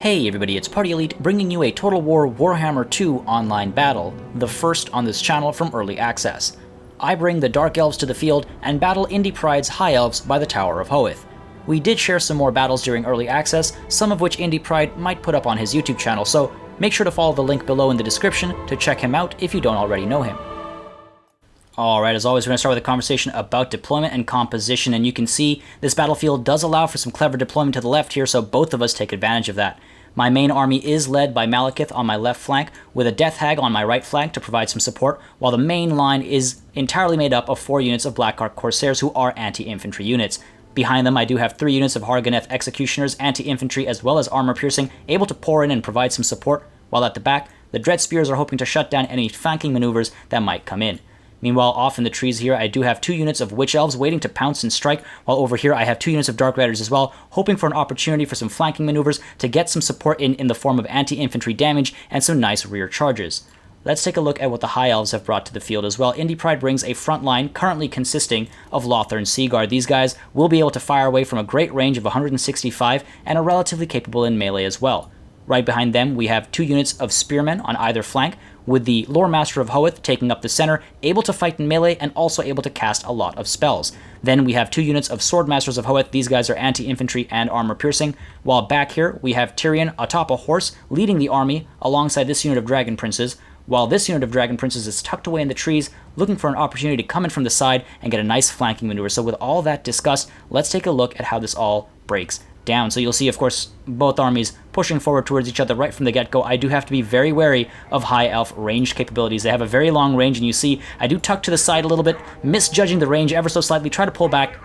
Hey everybody, it's PartyElite bringing you a Total War Warhammer 2 online battle, the first on this channel from early access. I bring the Dark Elves to the field and battle Indypride's High Elves by the Tower of Hoeth. We did share some more battles during early access, some of which Indypride might put up on his YouTube channel, so make sure to follow the link below in the description to check him out if you don't already know him. Alright, as always, we're going to start with a conversation about deployment and composition, and you can see this battlefield does allow for some clever deployment to the left here, so both of us take advantage of that. My main army is led by Malekith on my left flank, with a Death Hag on my right flank to provide some support, while the main line is entirely made up of 4 units of Blackheart Corsairs who are anti-infantry units. Behind them I do have 3 units of Hargoneth Executioners, anti-infantry as well as armor-piercing, able to pour in and provide some support, while at the back, the Dread Spears are hoping to shut down any flanking maneuvers that might come in. Meanwhile, off in the trees here, I do have 2 units of Witch Elves waiting to pounce and strike, while over here I have 2 units of Dark Riders as well, hoping for an opportunity for some flanking maneuvers to get some support in the form of anti-infantry damage and some nice rear charges. Let's take a look at what the High Elves have brought to the field as well. Indypride brings a front line currently consisting of Lothern Seaguard. These guys will be able to fire away from a great range of 165 and are relatively capable in melee as well. Right behind them, we have 2 units of Spearmen on either flank, with the Lore Master of Hoeth taking up the center, able to fight in melee and also able to cast a lot of spells. Then we have 2 units of Sword Masters of Hoeth. These guys are anti-infantry and armor-piercing, while back here we have Tyrion atop a horse leading the army alongside this unit of Dragon Princes, while this unit of Dragon Princes is tucked away in the trees, looking for an opportunity to come in from the side and get a nice flanking maneuver. So with all that discussed, let's take a look at how this all breaks down. So you'll see, of course, both armies pushing forward towards each other right from the get-go. I do have to be very wary of High Elf ranged capabilities. They have a very long range, and you see I do tuck to the side a little bit, misjudging the range ever so slightly, try to pull back,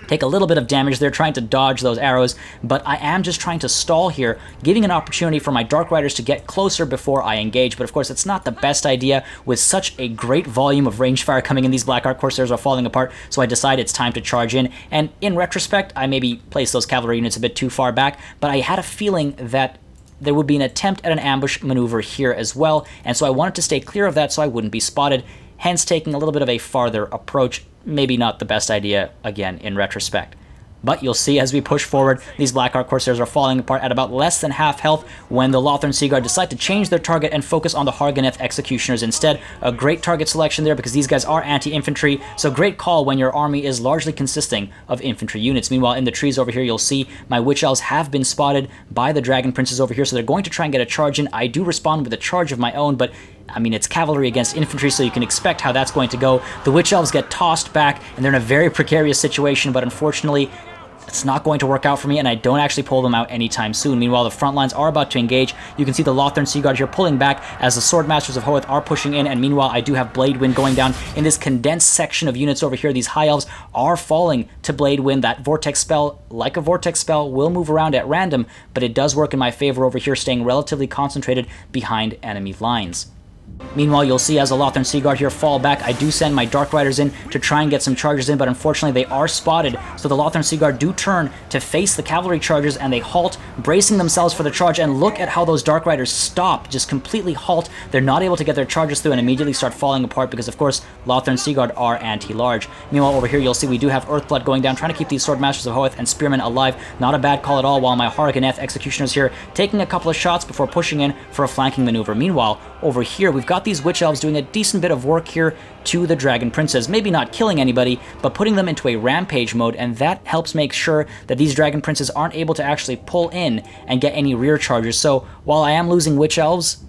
take a little bit of damage there, trying to dodge those arrows, but I am just trying to stall here, giving an opportunity for my Dark Riders to get closer before I engage. But of course, it's not the best idea with such a great volume of range fire coming in. These Blackheart Corsairs are falling apart, so I decide it's time to charge in. And in retrospect, I maybe placed those cavalry units a bit too far back, but I had a feeling that there would be an attempt at an ambush maneuver here as well, and so I wanted to stay clear of that so I wouldn't be spotted, hence taking a little bit of a farther approach. Maybe not the best idea, again, in retrospect. But you'll see as we push forward, these Blackheart Corsairs are falling apart at about less than half health when the Lothern Seaguard decide to change their target and focus on the Hargoneth Executioners instead. A great target selection there because these guys are anti-infantry, so great call when your army is largely consisting of infantry units. Meanwhile, in the trees over here, you'll see my Witch Elves have been spotted by the Dragon Princes over here, so they're going to try and get a charge in. I do respond with a charge of my own, but I mean, it's cavalry against infantry, so you can expect how that's going to go. The Witch Elves get tossed back, and they're in a very precarious situation, but unfortunately, it's not going to work out for me, and I don't actually pull them out anytime soon. Meanwhile, the front lines are about to engage. You can see the Lothern Seaguard here pulling back as the Sword Masters of Hoeth are pushing in, and meanwhile, I do have Blade Wind going down in this condensed section of units over here. These High Elves are falling to Blade Wind. That Vortex spell, like a Vortex spell, will move around at random, but it does work in my favor over here, staying relatively concentrated behind enemy lines. Meanwhile, you'll see as the Lothern Seaguard here fall back, I do send my Dark Riders in to try and get some charges in, but unfortunately they are spotted, so the Lothern Seaguard do turn to face the cavalry charges, and they halt, bracing themselves for the charge, and look at how those Dark Riders stop, just completely halt. They're not able to get their charges through and immediately start falling apart because, of course, Lothern Seaguard are anti-large. Meanwhile, over here, you'll see we do have Earthblood going down, trying to keep these Sword Masters of Hoeth and Spearmen alive. Not a bad call at all, while my Hargoneth Executioners here taking a couple of shots before pushing in for a flanking maneuver. Meanwhile, over here, we've got these Witch Elves doing a decent bit of work here to the Dragon Princes. Maybe not killing anybody, but putting them into a rampage mode, and that helps make sure that these Dragon Princes aren't able to actually pull in and get any rear charges. So while I am losing Witch Elves,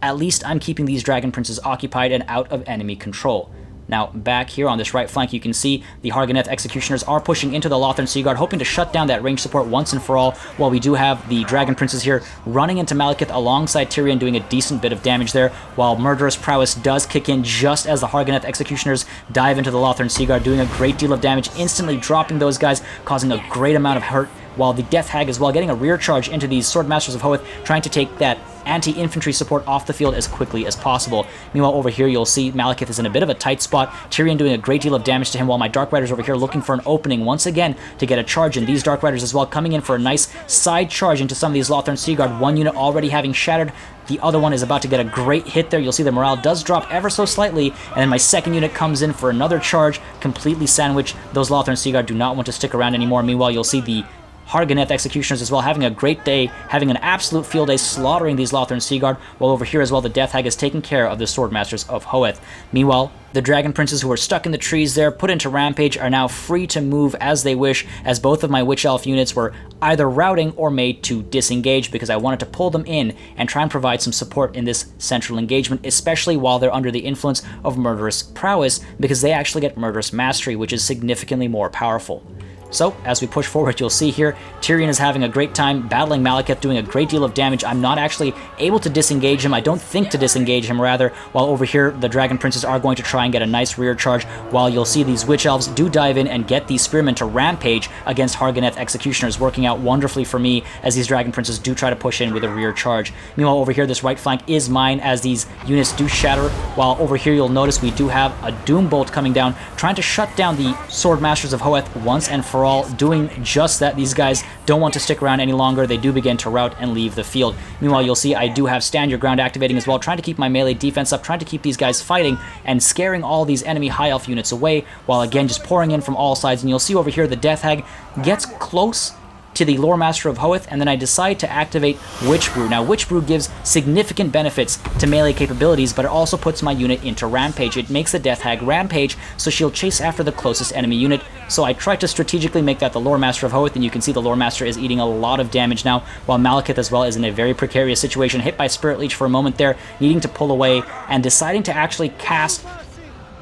at least I'm keeping these Dragon Princes occupied and out of enemy control. Now, back here on this right flank, you can see the Hargoneth Executioners are pushing into the Lothern Seaguard, hoping to shut down that range support once and for all, while we do have the Dragon Princes here running into Malekith alongside Tyrion, doing a decent bit of damage there, while Murderous Prowess does kick in just as the Hargoneth Executioners dive into the Lothern Seaguard, doing a great deal of damage, instantly dropping those guys, causing a great amount of hurt, while the Death Hag as well getting a rear charge into these Sword Masters of Hoeth, trying to take that anti-infantry support off the field as quickly as possible. Meanwhile, over here, you'll see Malekith is in a bit of a tight spot. Tyrion doing a great deal of damage to him, while my Dark Riders over here looking for an opening once again to get a charge in. These Dark Riders as well coming in for a nice side charge into some of these Lothern Seaguard. One unit already having shattered. The other one is about to get a great hit there. You'll see the morale does drop ever so slightly, and then my second unit comes in for another charge, completely sandwiched. Those Lothern Seaguard do not want to stick around anymore. Meanwhile, you'll see the Harganeth Executioners as well, having a great day, having an absolute field day, slaughtering these Lothern Seaguard, while over here as well, the Death Hag is taking care of the Swordmasters of Hoeth. Meanwhile, the Dragon Princes who were stuck in the trees there, put into Rampage, are now free to move as they wish, as both of my Witch Elf units were either routing or made to disengage, because I wanted to pull them in and try and provide some support in this central engagement, especially while they're under the influence of Murderous Prowess, because they actually get Murderous Mastery, which is significantly more powerful. So, as we push forward, you'll see here, Tyrion is having a great time battling Malekith, doing a great deal of damage. I'm not actually able to disengage him. I don't think to disengage him, rather, while over here, the Dragon Princes are going to try and get a nice rear charge, while you'll see these Witch Elves do dive in and get these Spearmen to rampage against Harganeth Executioners, working out wonderfully for me, as these Dragon Princes do try to push in with a rear charge. Meanwhile, over here, this right flank is mine, as these units do shatter, while over here, you'll notice we do have a Doom Bolt coming down, trying to shut down the Swordmasters of Hoeth once and for all, doing just that. These guys don't want to stick around any longer. They do begin to rout and leave the field. Meanwhile, you'll see I do have Stand Your Ground activating as well, trying to keep my melee defense up, trying to keep these guys fighting and scaring all these enemy High Elf units away, while again just pouring in from all sides. And you'll see over here the Death Hag gets close to the Lore Master of Hoeth, and then I decide to activate Witch Brew. Now, Witch Brew gives significant benefits to melee capabilities, but it also puts my unit into Rampage. It makes the Death Hag Rampage, so she'll chase after the closest enemy unit. So I try to strategically make that the Lore Master of Hoeth, and you can see the Lore Master is eating a lot of damage now, while Malekith as well is in a very precarious situation, hit by Spirit Leech for a moment there, needing to pull away, and deciding to actually cast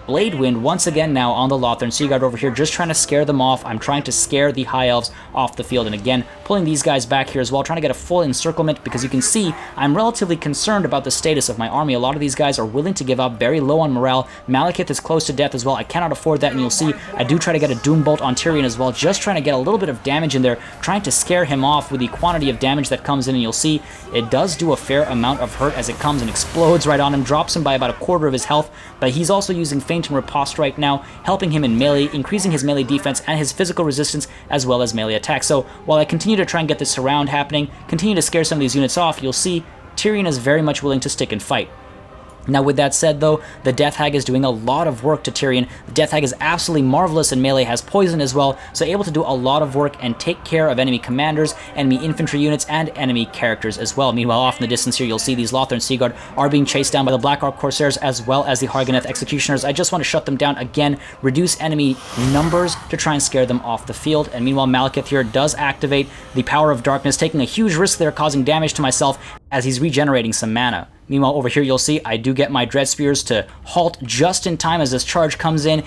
Blade Wind once again now on the Lothern Seaguard over here, just trying to scare them off. I'm trying to scare the High Elves off the field, and again, pulling these guys back here as well, trying to get a full encirclement, because you can see I'm relatively concerned about the status of my army. A lot of these guys are willing to give up, very low on morale. Malekith is close to death as well. I cannot afford that, and you'll see I do try to get a Doom Bolt on Tyrion as well, just trying to get a little bit of damage in there, trying to scare him off with the quantity of damage that comes in, and you'll see it does do a fair amount of hurt as it comes and explodes right on him, drops him by about a quarter of his health, but he's also using Feint and Riposte right now, helping him in melee, increasing his melee defense and his physical resistance as well as melee attack. So while I continue to try and get this surround happening, continue to scare some of these units off, you'll see Tyrion is very much willing to stick and fight. Now, with that said, though, the Death Hag is doing a lot of work to Tyrion. The Death Hag is absolutely marvelous in melee, has poison as well, so able to do a lot of work and take care of enemy commanders, enemy infantry units, and enemy characters as well. Meanwhile, off in the distance here, you'll see these Lothern Seaguard are being chased down by the Black Ark Corsairs as well as the Harganeth Executioners. I just want to shut them down again, reduce enemy numbers to try and scare them off the field. And meanwhile, Malekith here does activate the Power of Darkness, taking a huge risk there, causing damage to myself as he's regenerating some mana. Meanwhile, over here, you'll see I do get my Dread Spears to halt just in time as this charge comes in,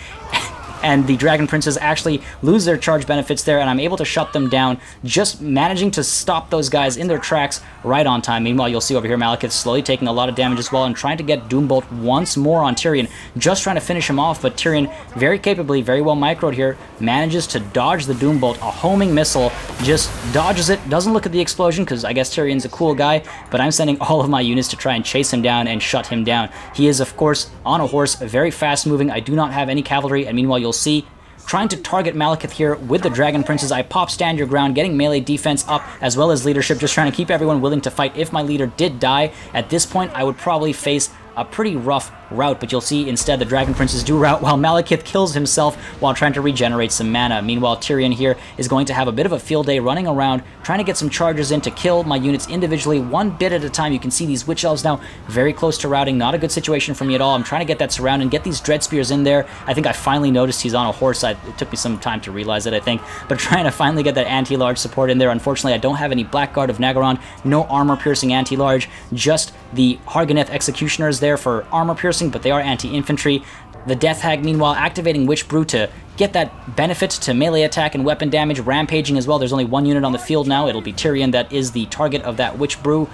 and the Dragon Princes actually lose their charge benefits there, and I'm able to shut them down, just managing to stop those guys in their tracks right on time. Meanwhile, you'll see over here Malekith slowly taking a lot of damage as well and trying to get Doombolt once more on Tyrion, just trying to finish him off, but Tyrion, very capably, very well microed here, manages to dodge the Doombolt, a homing missile, just dodges it, doesn't look at the explosion, because I guess Tyrion's a cool guy, but I'm sending all of my units to try and chase him down and shut him down. He is, of course, on a horse, very fast moving. I do not have any cavalry, and meanwhile, you'll see trying to target Malekith here with the Dragon Princes. I pop Stand Your Ground, getting melee defense up as well as leadership, just trying to keep everyone willing to fight. If my leader did die, at this point I would probably face a pretty rough rout, but you'll see instead the Dragon Princes do rout while Malekith kills himself while trying to regenerate some mana. Meanwhile, Tyrion here is going to have a bit of a field day running around, trying to get some charges in to kill my units individually, one bit at a time. You can see these Witch Elves now very close to routing. Not a good situation for me at all. I'm trying to get that surround and get these Dread Spears in there. I think I finally noticed he's on a horse. It took me some time to realize it, I think, but trying to finally get that anti-large support in there. Unfortunately, I don't have any Blackguard of Nagaron, no armor-piercing anti-large, just the Harganeth Executioners there for armor-piercing, but they are anti-infantry. The Death Hag, meanwhile, activating Witch Brew to get that benefit to melee attack and weapon damage, rampaging as well. There's only one unit on the field now. It'll be Tyrion that is the target of that Witch Brew.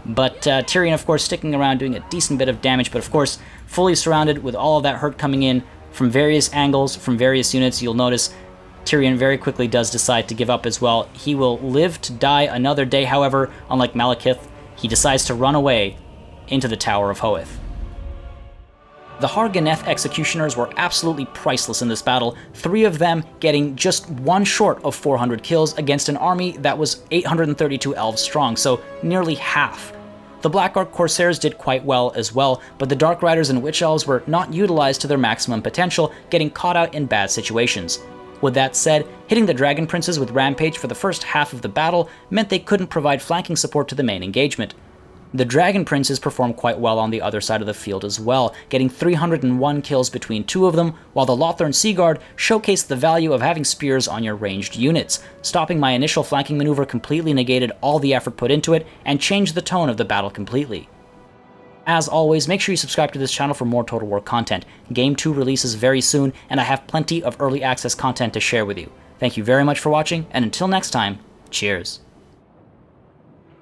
But Tyrion, of course, sticking around, doing a decent bit of damage, but of course, fully surrounded with all of that hurt coming in from various angles, from various units. You'll notice Tyrion very quickly does decide to give up as well. He will live to die another day, however, unlike Malekith. He decides to run away into the Tower of Hoeth. The Harganeth Executioners were absolutely priceless in this battle, 3 of them getting just one short of 400 kills against an army that was 832 elves strong, so nearly half. The Black Ark Corsairs did quite well as well, but the Dark Riders and Witch Elves were not utilized to their maximum potential, getting caught out in bad situations. With that said, hitting the Dragon Princes with Rampage for the first half of the battle meant they couldn't provide flanking support to the main engagement. The Dragon Princes performed quite well on the other side of the field as well, getting 301 kills between two of them, while the Lothern Seaguard showcased the value of having spears on your ranged units. Stopping my initial flanking maneuver completely negated all the effort put into it, and changed the tone of the battle completely. As always, make sure you subscribe to this channel for more Total War content. Game 2 releases very soon, and I have plenty of early access content to share with you. Thank you very much for watching, and until next time, cheers.